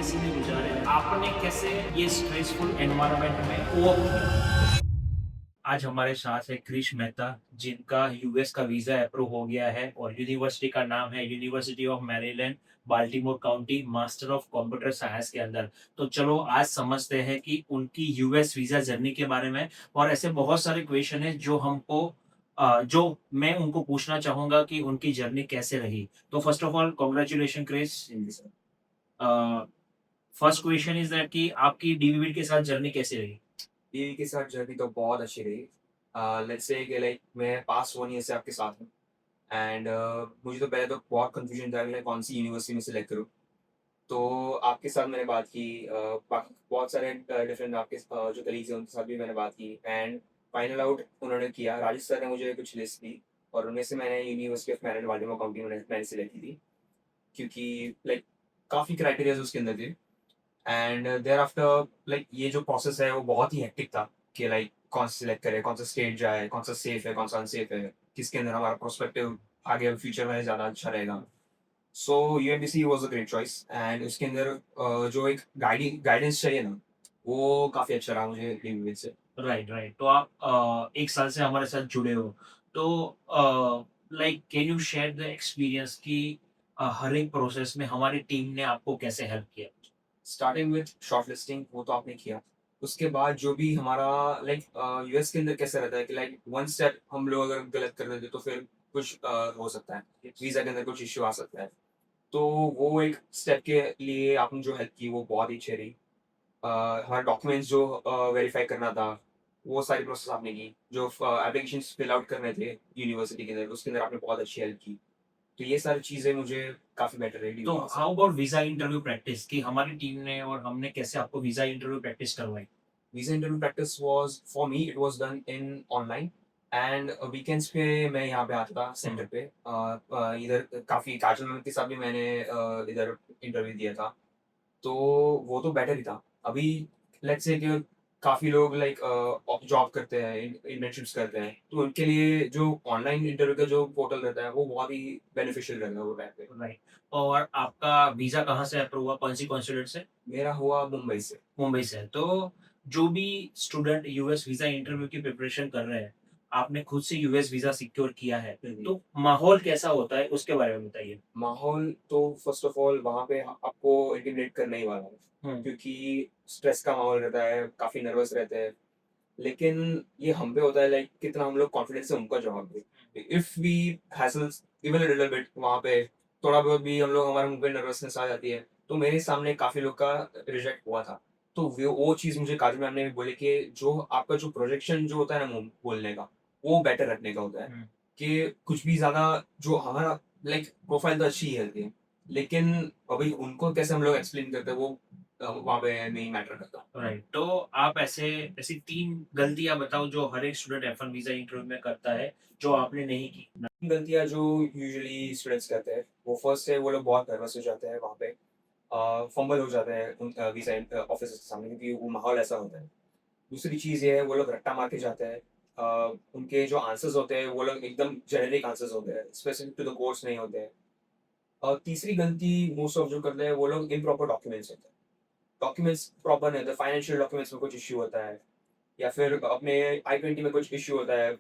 MBC में गुजारे, आपने कैसे ये स्ट्रेसफुल एनवायरनमेंट में कोप किया? आज हमारे साथ है क्रिश मेहता, जिनका यूएस का वीजा अप्रूव हो गया है और यूनिवर्सिटी का नाम है university of Maryland, Baltimore county, master of computer science के अंदर। तो चलो आज समझते हैं कि उनकी यूएस वीजा जर्नी के बारे में, और ऐसे बहुत सारे क्वेश्चन हैं जो हमको जो मैं उनको पूछना चाहूंगा कि उनकी जर्नी कैसे रही। तो first of all congratulation Krish. First question is that कि आपकी डीवीबी के साथ जर्नी कैसे रही? बीवी के साथ जर्नी तो बहुत अच्छी रही। लेट्स से कि लाइक मैं पास्ट 1 ईयर से आपके साथ हूँ एंड मुझे तो पहले तो बहुत कन्फ्यूजन था कि मैं कौन सी यूनिवर्सिटी में सेलेक्ट करूँ। तो आपके साथ मैंने बात की, बाकी बहुत सारे डिफरेंट आपके जो कलीग्स हैं उनके साथ भी मैंने बात की एंड फाइनल आउट उन्होंने किया। राजेश सर ने मुझे कुछ लिस्ट दी और उनमें से मैंने university of Maryland Baltimore county मैंने सेलेक्ट की थी, क्योंकि लाइक काफ़ी क्राइटेरियाज उसके अंदर थे। एंड देयर आफ्टर लाइक ये जो प्रोसेस है वो बहुत ही हेक्टिक था कि लाइक कौन सा सिलेक्ट करे, कौन सा स्टेट जाए, कौन सा सेफ है, कौन सा अनसेफ है, किसके अंदर हमारा प्रोस्पेक्टिव आगे फ्यूचर में ज़्यादा अच्छा रहेगा। So UMBC was a great choice and उसके अंदर जो एक गाइडेंस चाहिए ना, वो काफ़ी अच्छा रहा मुझे यूएमबीसी से। Right, right. तो आप 1 साल से हमारे साथ जुड़े हो। तो like can you share the experience कि हर एक प्रोसेस में हमारी टीम ने आपको कैसे हेल्प किया? स्टार्टिंग विद शॉर्टलिस्टिंग वो तो आपने किया। उसके बाद जो भी हमारा लाइक यूएस के अंदर कैसा रहता है कि लाइक वन स्टेप हम लोग अगर गलत कर देते तो फिर कुछ हो सकता है, वीज़ा के अंदर कुछ इश्यू आ सकता है। तो वो एक स्टेप के लिए आपने जो हेल्प की वो बहुत ही अच्छी रही। हमारे डॉक्यूमेंट्स जो वेरीफाई करना था, वो सारी प्रोसेस आपने की। जो एप्लीकेशंस फिल आउट करने थे यूनिवर्सिटी के अंदर, उसके अंदर आपने बहुत अच्छी हेल्प की। तो ये सारी चीज़ें मुझे काफ़ी बेटर रही तो during this. How about visa interview practice कि हमारी टीम ने और हमने कैसे आपको वीज़ा इंटरव्यू प्रैक्टिस करवाई? Visa interview practice was for me it was done in online and weekends पे मैं यहाँ पे आता था हुँ। सेंटर पे। इधर काफ़ी काजल मैम के साथ भी मैंने इधर इंटरव्यू दिया था। तो वो तो बेटर ही था। अभी लेट्स से कि काफ़ी लोग लाइक जॉब करते हैं, इंटर्नशिप्स करते हैं, तो उनके लिए जो ऑनलाइन इंटरव्यू का जो पोर्टल रहता है, वो बहुत ही बेनिफिशियल रहता है वो टाइम पे। राइट। और आपका वीज़ा कहाँ से अप्रूव हुआ? कौन-सी कॉन्सुलेट से? मेरा हुआ मुंबई से। मुंबई से। तो जो भी स्टूडेंट यूएस वीज़ा इंटरव्यू की प्रिपरेशन कर रहे हैं, आपने खुद से यूएस वीज़ा सिक्योर किया है, हुँ, हुँ। तो माहौल कैसा होता है उसके बारे में बताइए? माहौल तो फर्स्ट ऑफ ऑल वहाँ पे आपको इंटिमिडेट करने ही वाला है, हुँ। क्योंकि स्ट्रेस का माहौल रहता है, काफ़ी नर्वस रहते हैं। लेकिन ये हम पे होता है लाइक कितना हम लोग कॉन्फिडेंस से उनका जवाब दें। If we hassles even a little bit वहाँ पे थोड़ा बहुत भी हम लोग हमारे मुँह पे नर्वसनेस आ जाती है। तो मेरे सामने काफ़ी लोग का रिजेक्ट हुआ था। तो वो चीज़ मुझे काजल मैम ने भी बोली कि जो आपका जो प्रोजेक्शन जो होता है ना मुँह बोलने का, वो बेटर रखने का होता है। हुँ। कि कुछ भी ज़्यादा जो हमारा लाइक प्रोफाइल तो अच्छी ही है, लेकिन अभी उनको कैसे हम लोग एक्सप्लेन करते हैं वो वहाँ पे नहीं मैटर करता। राइट। तो आप ऐसी 3 गलतियाँ बताओ जो हर एक स्टूडेंट F1 वीज़ा इंटरव्यू में करता है, जो आपने नहीं की? गलतियाँ जो यूजुअली स्टूडेंट्स करते हैं, वो फर्स्ट है वो लोग बहुत नर्वस हो जाते हैं वहाँ पे। फंबल हो जाते हैं उन वीज़ा ऑफिसर्स के सामने, क्योंकि वो माहौल ऐसा होता है। दूसरी चीज़ ये है वो लोग रट्टा मार के जाते हैं। उनके जो आंसर्स होते हैं वो लोग एकदम जेनेरिक आंसर्स होते हैं, स्पेसिफिक टू द कोर्स नहीं होते हैं। और तीसरी गलती मोस्ट ऑफ जो करते हैं वो लोग इम्प्रॉपर डॉक्यूमेंट्स होते हैं। डॉक्यूमेंट्स प्रॉपर नहीं होते, फाइनेंशियल डॉक्यूमेंट्स में कुछ इश्यू होता है या फिर अपने I-20 में कुछ इश्यू होता है।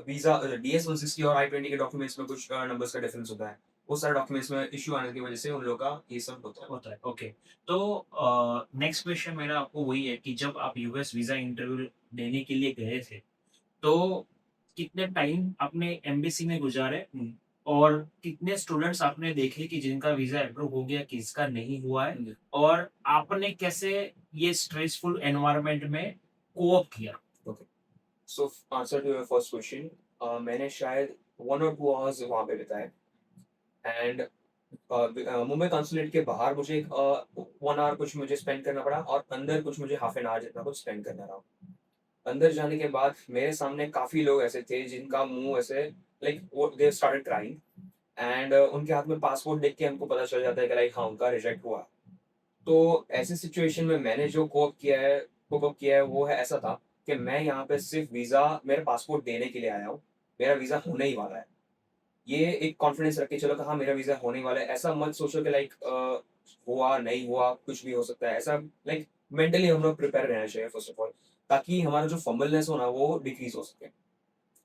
वीज़ा DS-160 और I-20 के डॉक्यूमेंट्स में कुछ नंबर्स का डिफरेंस होता है। वो सारे डॉक्यूमेंट्स में इश्यू आने की वजह से उन लोगों का ये सब होता है। होता है, ओके। तो नेक्स्ट क्वेश्चन मेरा आपको वही है कि जब आप यूएस वीज़ा इंटरव्यू देने के लिए गए थे, तो कितने टाइम आपने एम्बेसी में गुज़ारे? और कितने स्टूडेंट्स आपने देखे कि जिनका वीज़ा अप्रूव हो गया, किसका नहीं हुआ है? हुँ, और आपने कैसे ये स्ट्रेसफुल एनवायरनमेंट में कोप किया? Okay. So answer to your first question, मैंने शायद 1 और 2 आवर्स वहाँ पे बिताए एंड मुंबई कॉन्सुलेट के बाहर मुझे 1 आवर कुछ मुझे स्पेंड करना पड़ा और अंदर कुछ मुझे हाफ एन आवर जितना कुछ स्पेंड करना रहा। अंदर जाने के बाद मेरे सामने काफ़ी लोग ऐसे थे जिनका मुँह ऐसे लाइक वो दे स्टार्टेड क्राइंग एंड उनके हाथ में पासपोर्ट देख के हमको पता चल जाता है कि लाइक हाँ, उनका रिजेक्ट हुआ। तो ऐसी सिचुएशन में मैंने जो कोप अप किया है वो है ऐसा था कि मैं यहाँ पे सिर्फ़ वीज़ा मेरा पासपोर्ट देने के लिए आया हूँ। मेरा वीज़ा होने ही वाला है। ये एक कॉन्फिडेंस रख के चलो कि हाँ, मेरा वीज़ा होने वाला है। ऐसा मत सोचो कि लाइक हुआ, नहीं हुआ, कुछ भी हो सकता है। ऐसा लाइक मेंटली हम लोग प्रिपेयर रहना चाहिए फर्स्ट ऑफ ऑल, ताकि हमारा जो फंबलनेस हो ना, वो डिक्रीज़ हो सके।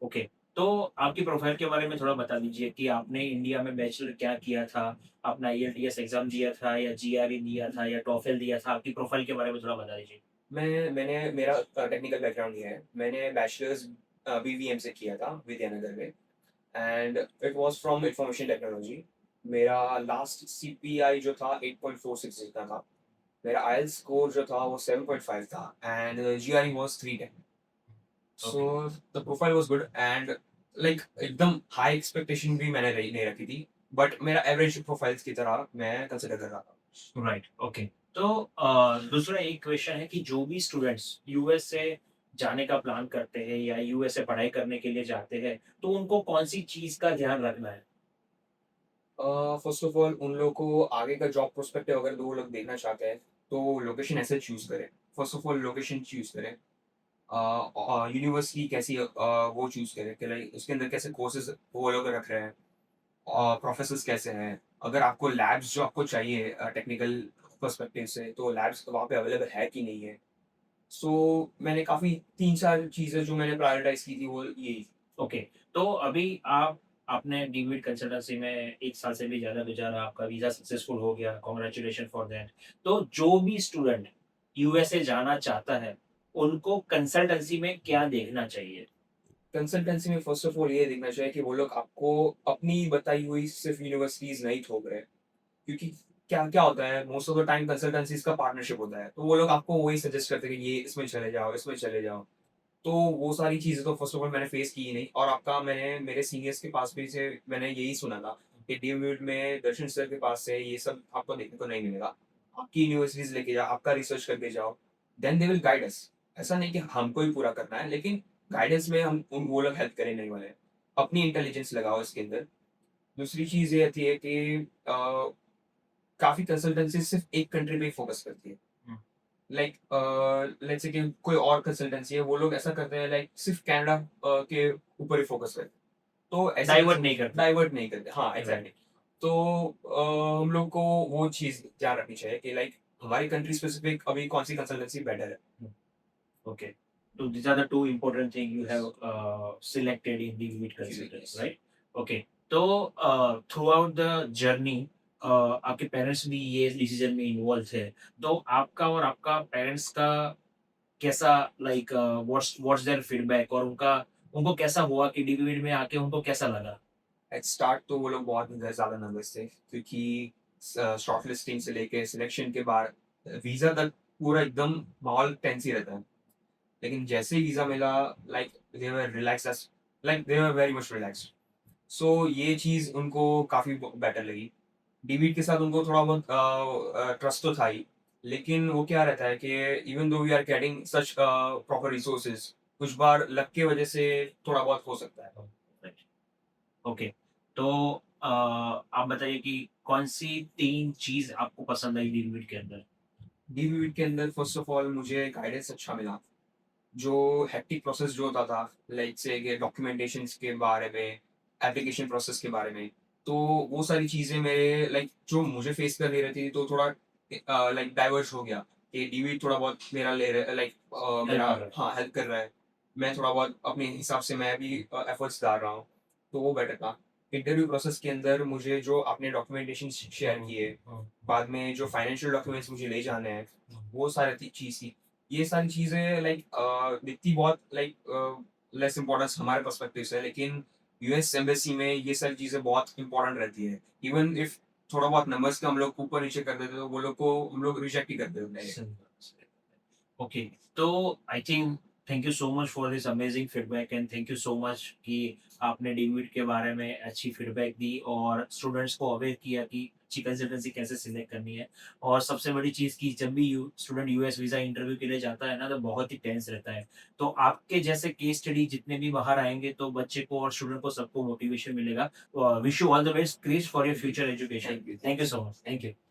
ओके, तो आपकी प्रोफ़ाइल के बारे में थोड़ा बता दीजिए कि आपने इंडिया में बैचलर क्या किया था? आपने आईएलटीएस एग्ज़ाम दिया था या जीआरई दिया था या टॉफ़ेल दिया था? आपकी प्रोफ़ाइल के बारे में थोड़ा बता दीजिए। मैंने मेरा टेक्निकल बैकग्राउंड ये है। मैंने बैचलर्स बीवीएम से किया था विद्यानगर में, and it was from information technology. मेरा लास्ट सीपीआई जो था 8.46 जितना था। मेरा आईएलटीएस स्कोर जो था वो 7.5 था, and GRE was 310। So okay, the profile was good, and like एकदम हाई एक्सपेक्टेशन भी मैंने नहीं रखी थी, बट मेरा एवरेज प्रोफाइल्स की तरह मैं कंसिडर कर रहा था। Right, okay. तो दूसरा एक क्वेश्चन है कि जो भी स्टूडेंट्स यूएस से जाने का प्लान करते हैं या यूएस से पढ़ाई करने के लिए जाते हैं, तो उनको कौन-सी चीज़ का ध्यान रखना है? फर्स्ट ऑफ ऑल उन लोगों को आगे का जॉब प्रोस्पेक्टिव अगर वो लोग देखना चाहते हैं, तो लोकेशन ऐसे चूज़ करें। First of all location choose करें। यूनिवर्सिटी कैसी वो चूज़ करें कि लाइक उसके अंदर कैसे कोर्सेज़ वो लोग रख रहे हैं, प्रोफेसर्स कैसे हैं। अगर आपको लैब्स जो आपको चाहिए टेक्निकल पर्सपेक्टिव से, तो लैब्स वहाँ पे अवेलेबल है कि नहीं है। सो मैंने काफ़ी 3-4 चीज़ें जो मैंने प्रायोरिटाइज़ की थी वो यही थी। ओके, तो अभी आपने डीवीड कंसल्टेंसी में 1 साल से भी ज़्यादा गुज़ारा, आपका वीज़ा सक्सेसफुल हो गया, कांग्रेचुलेशन फॉर दैट। तो जो भी स्टूडेंट यूएसए जाना चाहता है, उनको कंसल्टेंसी में क्या देखना चाहिए? कंसल्टेंसी में फर्स्ट ऑफ ऑल ये देखना चाहिए कि वो लोग आपको अपनी बताई हुई सिर्फ़ यूनिवर्सिटीज़ नहीं थोप रहे हैं। क्योंकि क्या क्या होता है, मोस्ट ऑफ द टाइम कंसल्टेंसीज़ का पार्टनरशिप होता है। तो वो लोग आपको वही सजेस्ट करते हैं कि ये इसमें चले जाओ, इसमें चले जाओ। तो वो सारी चीज़ें तो फर्स्ट ऑफ ऑल मैंने फेस की ही नहीं, और आपका मैंने मेरे सीनियर्स के पास भी से मैंने यही सुना था कि डीम्यूट में दर्शन सर के पास से ये सब आपको देखने को नहीं मिलेगा। आपकी यूनिवर्सिटीज़ लेके जाओ, आपका रिसर्च करके जाओ, then they will guide us. ऐसा नहीं कि हमको ही पूरा करना है, लेकिन गाइडेंस में हम उन वो लोग हेल्प करने नहीं वाले हैं। अपनी इंटेलिजेंस लगाओ इसके अंदर। दूसरी चीज़ ये आती है कि काफ़ी कंसल्टेंसी सिर्फ़ एक कंट्री पे ही फ़ोकस करती है। हुँ, लाइक लेट्स से कि कोई और कंसल्टेंसी है, वो लोग ऐसा करते हैं लाइक सिर्फ़ कनाडा के ऊपर ही फ़ोकस करते हैं। तो ऐसी डाइवर्ट कंसल्ट नहीं करते। डाइवर्ट नहीं करते। हाँ, राइट, एग्ज़ैक्टली। तो हम लोग को वो चीज़ ध्यान रखनी चाहिए कि लाइक हमारी कंट्री स्पेसिफ़िक अभी कौन-सी कंसल्टेंसी बेटर है। हुँ, ओके। तो these are the 2 important thing you have selected in the lead जी, consultants, यस। right? ओके, तो थ्रूआउट द जर्नी आपके पेरेंट्स भी ये डिसीजन में इन्वॉल्व थे। तो आपका और आपका पेरेंट्स का कैसा लाइक व्हाट्स देयर फीडबैक और उनका उनको कैसा हुआ कि डीवीड में आके उनको कैसा लगा? एट स्टार्ट तो वो लोग बहुत ज़्यादा नर्वस थे, क्योंकि शॉर्टलिस्टिंग से लेके सिलेक्शन के बाद वीज़ा तक पूरा एकदम माहौल टेंस ही रहता है। लेकिन जैसे ही वीज़ा मिला, like they were relax as like they were very much relaxed. So ये चीज़ उनको काफ़ी बेटर लगी। डीवीड के साथ उनको थोड़ा बहुत ट्रस्ट तो था ही, लेकिन वो क्या रहता है कि even though we are getting such proper resources, कुछ बार लक की वजह से थोड़ा बहुत हो सकता है। Right, okay. तो आप बताइए कि कौन-सी 3 चीज़ आपको पसंद आई डीवीड के अंदर? डीवीड के अंदर फर्स्ट ऑफ ऑल मुझे गाइडेंस अच्छा मिला। जो हेक्टिक प्रोसेस जो होता था, लाइक से कि डॉक्यूमेंटेशंस के बारे में, एप्लीकेशन प्रोसेस के बारे में, तो वो सारी चीज़ें मेरे लाइक जो मुझे फेस करनी रहती थी, तो थोड़ा लाइक डाइवर्ज हो गया कि डीवी थोड़ा बहुत मेरा ले रहा है, लाइक हेल्प मेरा कर रहा है। हाँ हेल्प कर रहा है। मैं थोड़ा बहुत अपने हिसाब से मैं भी एफर्ट्स डाल रहा हूँ, तो वो बेटर था। इंटरव्यू प्रोसेस के अंदर मुझे जो आपने डॉक्यूमेंटेशन शेयर हुँ, किए, हुँ, बाद में जो फाइनेंशियल डॉक्यूमेंट्स मुझे ले जाने हैं, हुँ। वो सारी चीज़ थी। ये सारी चीज़ें लाइक दिखती बहुत लाइक लेस इम्पोर्टेंस हमारे पर्सपेक्टिव से है, लेकिन यूएस एम्बेसी में ये सारी चीज़ें बहुत इम्पोर्टेंट रहती है। इवन इफ थोड़ा बहुत नंबर्स का हम लोग ऊपर नीचे कर देते, तो वो लोग को हम लोग रिजेक्ट ही कर देते हैं डायरेक्ट। सही बात, सही बात। ओके, तो I think thank you so much for this amazing feedback and thank you so much कि आपने डेविड के बारे में अच्छी फीडबैक दी और स्टूडेंट्स को अवेयर किया कि अच्छी कंसल्टेंसी कैसे सिलेक्ट करनी है। और सबसे बड़ी चीज़ कि जब भी स्टूडेंट यूएस वीज़ा इंटरव्यू के लिए जाता है ना, तो बहुत ही टेंस रहता है। तो आपके जैसे केस स्टडी जितने भी बाहर आएँगे, तो बच्चे को और स्टूडेंट को सबको मोटिवेशन मिलेगा। Wish you all the best Krish for your future education. Thank you, thank thank you you. So much. Thank you.